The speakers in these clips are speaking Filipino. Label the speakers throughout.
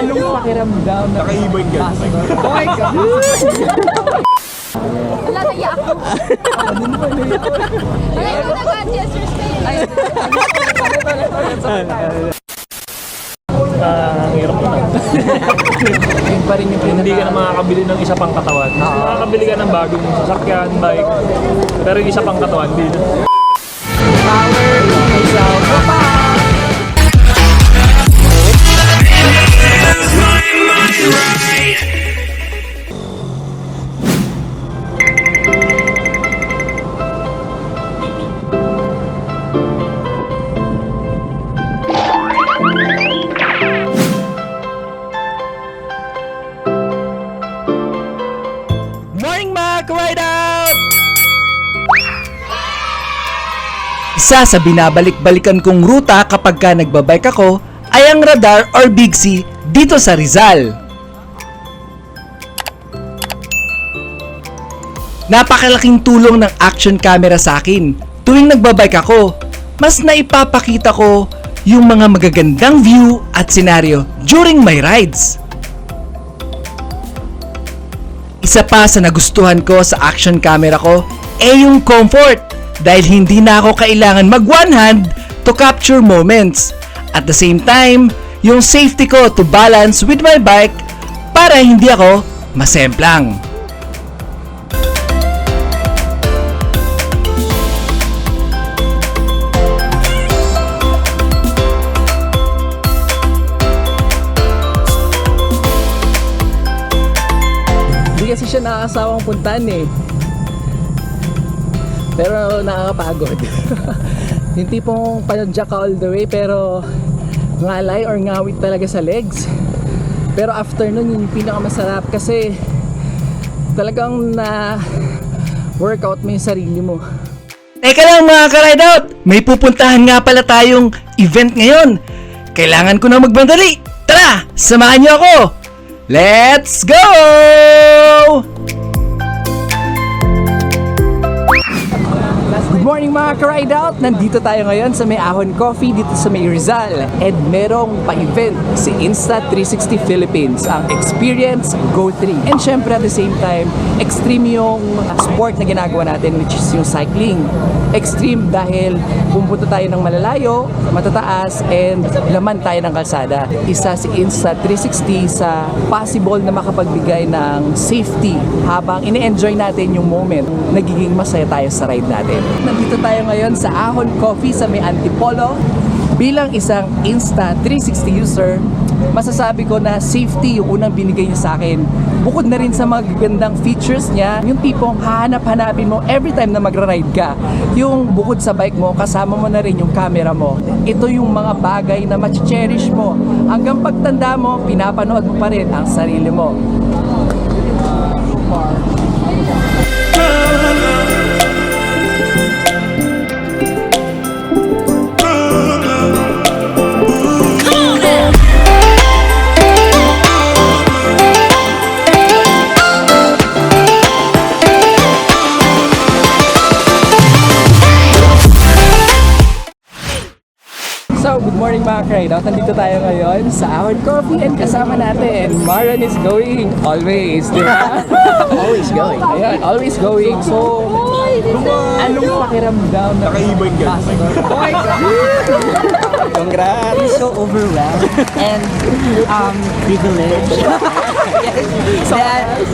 Speaker 1: Anong pakiramdam na
Speaker 2: naka-e-bike ka?
Speaker 1: Oh my God!
Speaker 3: Wala, naiya ako. Wala ko na God, yes, you're staying.
Speaker 2: Ang hirap mo na.
Speaker 1: Yun pa rin yung
Speaker 2: Hindi ka na makakabili ng isa pang katawan. Makakabili ka ng bagong sasakyan, bike. Pero yung isa pang katawan, hindi na.
Speaker 1: power, myself.
Speaker 4: Morning mga ka-ride out! Isa sa binabalik-balikan kong ruta kapag ka nagbabike ako ay ang Radar or Big C dito sa Rizal. Napakalaking tulong ng action camera sa akin tuwing nagbabike ako. Mas naipapakita ko yung mga magagandang view at senaryo during my rides. Isa pa sa nagustuhan ko sa action camera ko ay yung comfort dahil hindi na ako kailangan mag one hand to capture moments. At the same time, yung safety ko to balance with my bike para hindi ako masemplang.
Speaker 1: Hindi kasi siya nakakasawang puntahan eh. Pero nakakapagod. Yung tipong panadyak ka all the way pero ngalay or ngawit talaga sa legs. Pero after nun yung pinakamasarap kasi talagang na workout mo yung sarili mo.
Speaker 4: Teka lang mga ka-ride out! May pupuntahan nga pala tayong event ngayon. Kailangan ko na magmadali. Tara, samahan niyo ako! Let's go!
Speaker 1: Good morning mga ka-ride out! Nandito tayo ngayon sa May Ahon Coffee dito sa May Rizal. And merong pa-event si Insta360 Philippines, ang Experience Go 3. And syempre at the same time, extreme yung sport na ginagawa natin which is yung cycling. Extreme dahil pupunta tayo ng malalayo, matataas, and laman tayo ng kalsada. Isa si Insta360 sa possible na makapagbigay ng safety habang ine-enjoy natin yung moment. Nagiging masaya tayo sa ride natin. Nandito tayo ngayon sa Ahon Coffee sa May Antipolo. Bilang isang Insta360 user, masasabi ko na safety yung unang binigay niya sa akin. Bukod na rin sa mga gagandang features niya, yung tipong hahanap-hanapin mo every time na magra-ride ka. Yung bukod sa bike mo, kasama mo na rin yung camera mo. Ito yung mga bagay na ma-cherish mo. Hanggang pagtanda mo, pinapanood mo pa rin ang sarili mo. So, good morning mga ka-ride out. Nandito tayo ngayon sa Ahon Coffee and kasama natin, Maron is going always, di ba?
Speaker 5: Always going.
Speaker 1: Ayan, always going. So, anong pakiramdam na
Speaker 2: Naka-e-bike ka?
Speaker 1: Oh my God!
Speaker 5: Congrats!
Speaker 6: I'm so overwhelmed and privileged.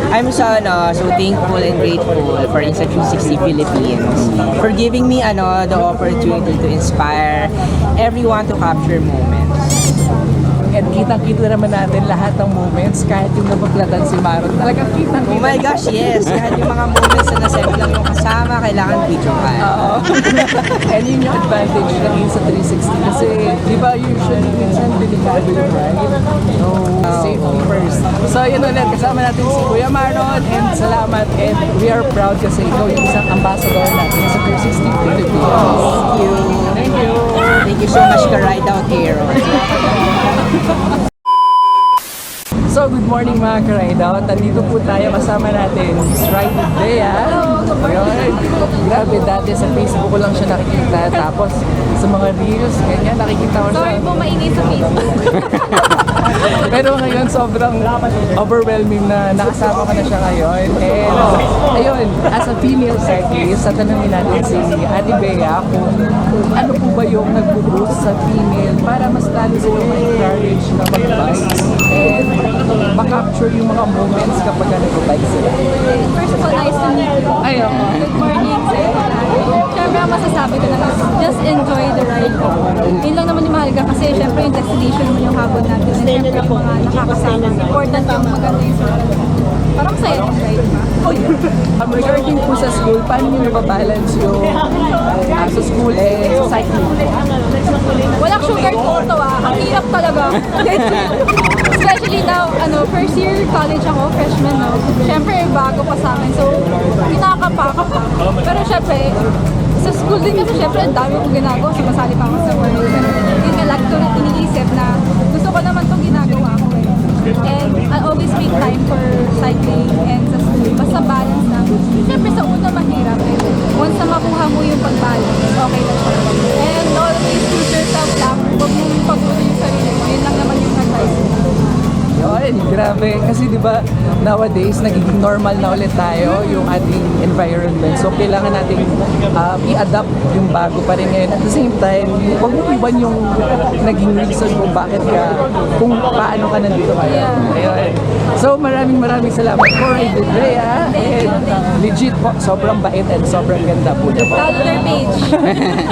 Speaker 6: I'm so thankful and grateful for Insta360 Philippines for giving me the opportunity to inspire everyone to capture moments.
Speaker 1: And kitang-kita naman natin lahat ng moments kahit yung nabaklatan si Maron. Talagang kitang-kita.
Speaker 6: Oh my gosh, yes! Kahit yung mga moments na nasend lang yung kasama, kailangan video ka.
Speaker 1: Oo. And yun yung advantage ng Insta360 kasi di ba usually minsan delikado yung ride? Safety first. So yun ulit, kasama natin si Kuya Maron and salamat and we are proud kasi ikaw yung isang ambassador natin sa 360 Philippines.
Speaker 6: Thank you.
Speaker 1: Thank you.
Speaker 6: Thank you so much, ka-ride out, Aaron.
Speaker 1: So So, good morning mga ka-rideout. Nandito po tayo kasama natin Miss Ride with Bea. Ayun. Grabe, dati sa Facebook ko lang siya nakikita. Tapos sa mga reels, ganyan, nakikita ko siya.
Speaker 3: Sorry po, mainit sa Facebook.
Speaker 1: Pero ngayon, sobrang overwhelming na nakasama ko na siya ngayon. And ayun, as a female cyclist, tatanungin natin si Ate Bea kung ano po ba yung nag-boost sa female para mas lalo sila ma-encourage na mag-bike and ma-capture yung mga moments kapag nag-bike sila.
Speaker 3: First of all, nice to meet you.
Speaker 1: Ayun.
Speaker 3: Good morning sa inyo. Siyempre, ang masasabi ko na lang, just enjoy the ride. Yun lang naman yung mahalaga kasi siyempre yung destination naman yung habol natin. And siyempre yung mga nakakasama. Important yung maganda yung surrounding. Parang masaya yung ride.
Speaker 1: Regarding po sa school, paano nyo nababalance yung sa school and sa cycling?
Speaker 3: Walang sugar coat to ah. Ang hirap talaga. Especially now, first year college ako, freshman no. Siyempre, bago pa sa akin. So, kinakapak ako. Pero siyempre, sa school din kasi siyempre, ang dami kong ginagawa. Sumasali pa ako sa work. Yun nga, lagi ko na iniisip na gusto ko naman itong ginagawa ko eh. And I always make time for cycling and sa school. Basta balance na. Siyempre, sa una mahirap eh. Once na makuha mo yung pag-balance, okay na siya. And always choose yourself lang. Huwag mong pag-ulo yung sarili mo. Yun lang naman yung advice ko.
Speaker 1: Yun, grabe. Kasi di ba nowadays, nagiging normal na ulit tayo yung ating environment. So, kailangan natin i-adapt yung bago pa rin ngayon. At the same time, huwag mo iwan yung naging reason kung bakit ka, kung paano ka nandito ngayon. Ayun. So, maraming salamat for Ride with Bea. And legit po, sobrang bait and sobrang ganda po niya po.
Speaker 3: Follow their page.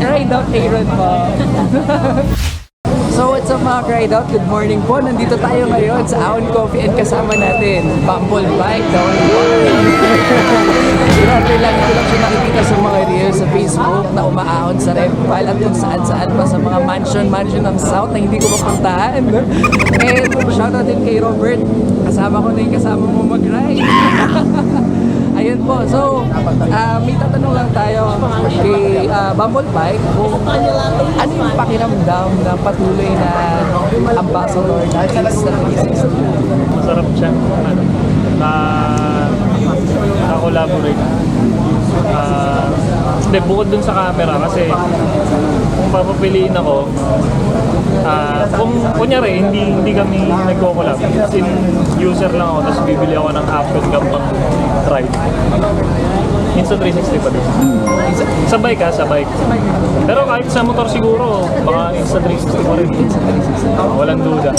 Speaker 1: Ride out Aaron po. So what's up mga Ride Out? Good morning po. Nandito tayo ngayon sa Ahon Coffee and kasama natin Bumble Bike. Grabe lang ito lang siya nakikita sa mga reels sa Facebook na umaahon sa Repal at kung saan-saan pa sa mga mansion ng South na hindi ko mapuntahan. And shoutout din kay Robert. Kasama ko na yung kasama mo mag-ride. Ayun po. So, may tatanong lang tayo kay Bumble Bike kung ano yung pakiramdam na patuloy na ambassador ng Insta360.
Speaker 2: Masarap siya na-collaborate. Hindi, bukod dun sa camera kasi kung papapiliin ako, kung kunyari hindi kami nagko-collab, sin user lang ako tapos bibili ako ng Apple Cam pang ride. Insta360 pa din. Sa bike sa bike. Pero kahit sa motor siguro, baka Insta360 pa rin. Walang duda.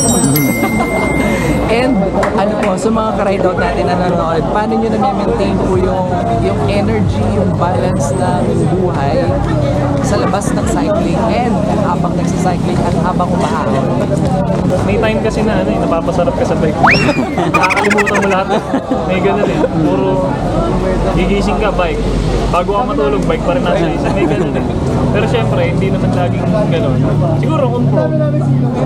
Speaker 1: And ano po, sa mga ka-ride out natin na nanonood, paano nyo na-maintain po yung energy, yung balance ng buhay sa labas ng cycling and habang nagsicycling at habang umaahon?
Speaker 2: May time kasi na napapasarap ka sa bike. Nakakalimutan mo lahat. May ganun eh. Puro gigising ka, bike. Bago ka matulog, bike pa rin nasa isa. May ganun eh. Pero syempre, hindi naman laging ganun. Siguro kung pro.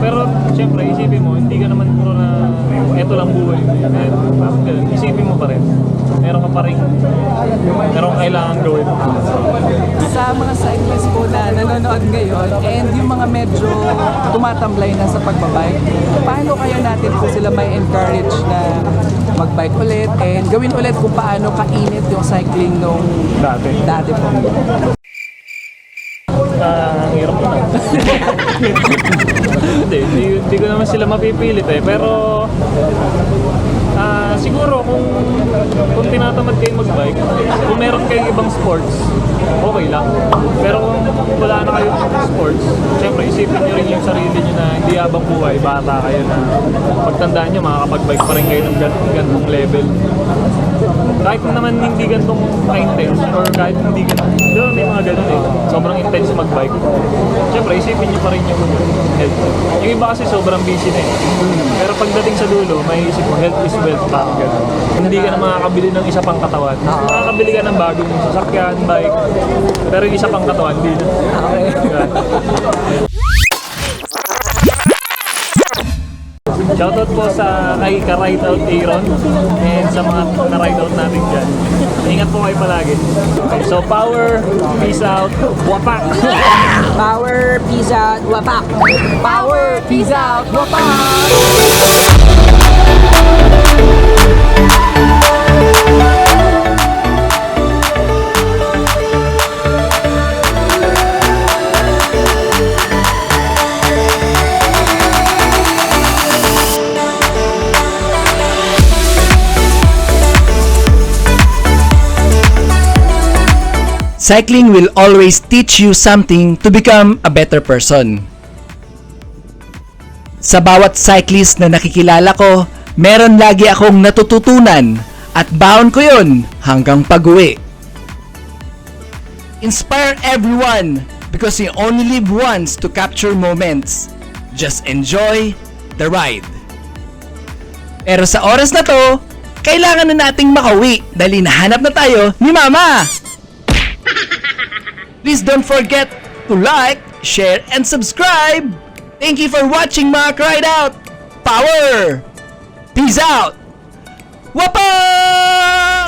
Speaker 2: Pero syempre, isipin mo, hindi ka naman pro na eto lang buhay. Ganun. Isipin mo pa rin. Meron ka pa rin. Meron kailangan gawin.
Speaker 1: Sa mga cyclists po na nanonood ngayon and yung mga medyo tumatamblay na sa pagbabike, paano kaya natin po sila may encourage na magbike ulit and gawin ulit kung paano kainit yung cycling nung dati po?
Speaker 2: Hirap mo na. Hindi ko naman sila mapipilit eh. Pero siguro kung tinatamad kayo magbike, kung meron kayong ibang sports, okay lang. Pero kung wala na kayong sports, syempre isipin nyo rin yung sarili nyo na hindi habang buhay, bata kayo na pagtandaan nyo, makakapag-bike pa rin kayo ng gantong level. Kahit naman hindi gantong ka-intense or kahit hindi gantong, may mga ganun eh. Sobrang intense magbike. Syempre isipin nyo pa rin yung health. Yung iba kasi sobrang busy na eh. Pero pagdating sa dulo, may isip mo, health is wealth, parang ganun. Hindi ka na makakabili ng isa pang katawan. Makakabili ka ng bagong sasakyan, bike, pero yung isa pang katawan, hindi na.
Speaker 1: Okay.
Speaker 2: Shoutout po sa kay ka-ride out Aaron and sa mga ka-ride out natin dyan. Ingat po kayo palagi. Okay, so power, peace out, wapak!
Speaker 6: Power, peace out, wapak!
Speaker 1: Power, peace out, wapak!
Speaker 4: cycling will always teach you something to become a better person. Sa bawat cyclist na nakikilala ko, meron lagi akong natututunan at baon ko yun hanggang pag-uwi. Inspire everyone because you only live once to capture moments. Just enjoy the ride. Pero sa oras na to, kailangan na nating makauwi dahil hinahanap na tayo ni Mama! Please don't forget to like, share, and subscribe! Thank you for watching mga Ride Out! Power! Peace out! Wapa!